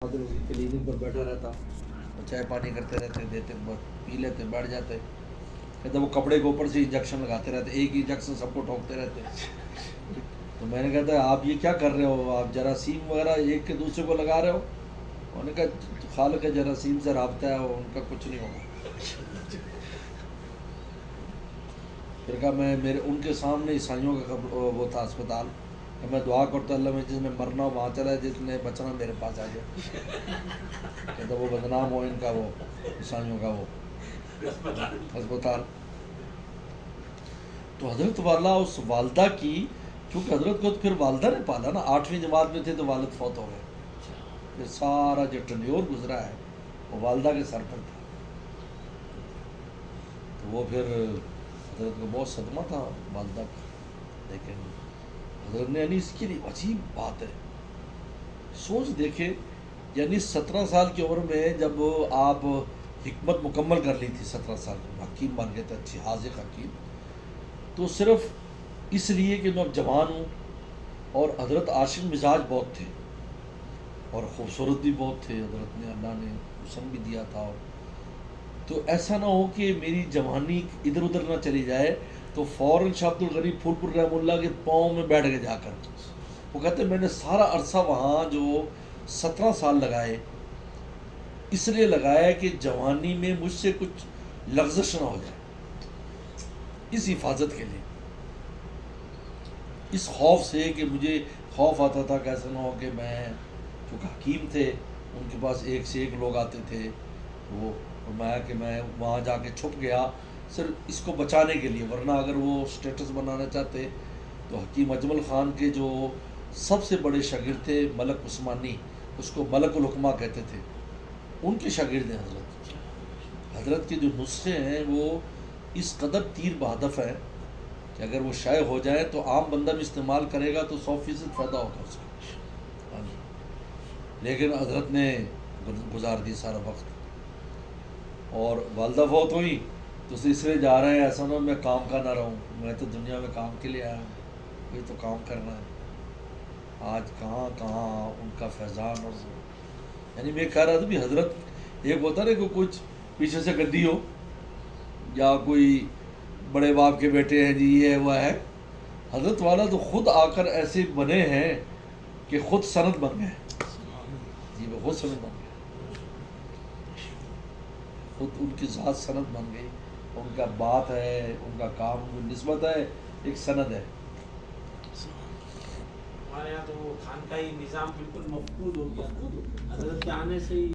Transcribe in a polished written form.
Clinic پر بیٹھا رہتا، چائے پانی کرتے رہتے، دیتے پی لیتے، بیٹھ جاتے، کہتے وہ کپڑے کے اوپر سے انجیکشن لگاتے رہتے، ایک انجیکشن سب کو ٹھوکتے رہتے. تو میں نے کہتا ہے آپ یہ کیا کر رہے ہو، آپ جراثیم وغیرہ ایک کے دوسرے کو لگا رہے ہو. انہوں نے کہا خالق جراثیم سے رابطہ ہے، ان کا کچھ نہیں ہوگا. پھر کہا میں میرے ان کے سامنے عیسائیوں کا وہ تھا اسپتال، کہ میں دعا کرتا اللہ میں جس نے مرنا وہاں چلا، جس نے بچنا میرے پاس آ جائے. کہتا وہ بدنام ہو ان کا، وہ عیسائیوں کا وہ اسپتال. تو حضرت والا اس والدہ کی، کیونکہ حضرت کو پھر والدہ نے پالا نا، 8ویں جماعت میں تھے تو والد فوت ہو گئے. پھر سارا جو ٹنیور گزرا ہے وہ والدہ کے سر پر تھا. تو وہ پھر حضرت کو بہت صدمہ تھا والدہ کا. لیکن حضرت نے یعنی اس کے لیے عجیب بات ہے، سوچ دیکھے، یعنی 17 سال کی عمر میں جب آپ حکمت مکمل کر لی تھی، 17 سال میں حکیم بن گئے تھے، اچھی حاذق حکیم، تو صرف اس لیے کہ میں اب جوان ہوں. اور حضرت عاشق مزاج بہت تھے اور خوبصورت بھی بہت تھے، حضرت نے اللہ نے حسن بھی دیا تھا. تو ایسا نہ ہو کہ میری جوانی ادھر ادھر نہ چلی جائے. تو فوراً شاہ عبد الغنی پھول پور رحمہ اللہ کے پاؤں میں بیٹھ گئے جا کر. وہ کہتے میں نے سارا عرصہ وہاں جو 17 سال لگائے، اس لیے لگایا کہ جوانی میں مجھ سے کچھ لغزش نہ ہو جائے، اس حفاظت کے لیے، اس خوف سے کہ مجھے خوف آتا تھا کہ ایسا نہ ہو کہ میں، چونکہ حکیم تھے ان کے پاس ایک سے ایک لوگ آتے تھے. وہ فرمایا کہ میں وہاں جا کے چھپ گیا صرف اس کو بچانے کے لیے، ورنہ اگر وہ سٹیٹس بنانا چاہتے تو حکیم اجمل خان کے جو سب سے بڑے شاگرد تھے ملک عثمانی، اس کو ملک الحکمہ کہتے تھے، ان کے شاگرد ہیں حضرت. حضرت کے جو نسخے ہیں وہ اس قدر تیر بہدف ہیں کہ اگر وہ شائع ہو جائیں تو عام بندہ بھی استعمال کرے گا تو 100% فائدہ ہوگا اس کو. لیکن حضرت نے گزار دی سارا وقت. اور والدہ فوت ہوئی تو سلسلے جا رہے ہیں، ایسا نہ میں کام کا نہ رہوں، میں تو دنیا میں کام کے لیے آیا ہوں، کوئی تو کام کرنا ہے. آج کہاں کہاں ان کا فیضان. اور یعنی میں کہہ رہا تھا بھی حضرت ایک ہوتا نا کہ کچھ پیچھے سے گدی ہو یا کوئی بڑے باپ کے بیٹے ہیں جی یہ وہ ہے، حضرت والا تو خود آ کر ایسے بنے ہیں کہ خود سند بن گئے. جی وہ خود سند بن گئے، خود ان کی ذات سند بن گئی. ان کا بات ہے، ان کا کام، نسبت ہے، ایک سند ہے. ہمارے یہاں تو وہ خانقاہی نظام بالکل مفقود ہو گیا، حضرت کے آنے سے ہی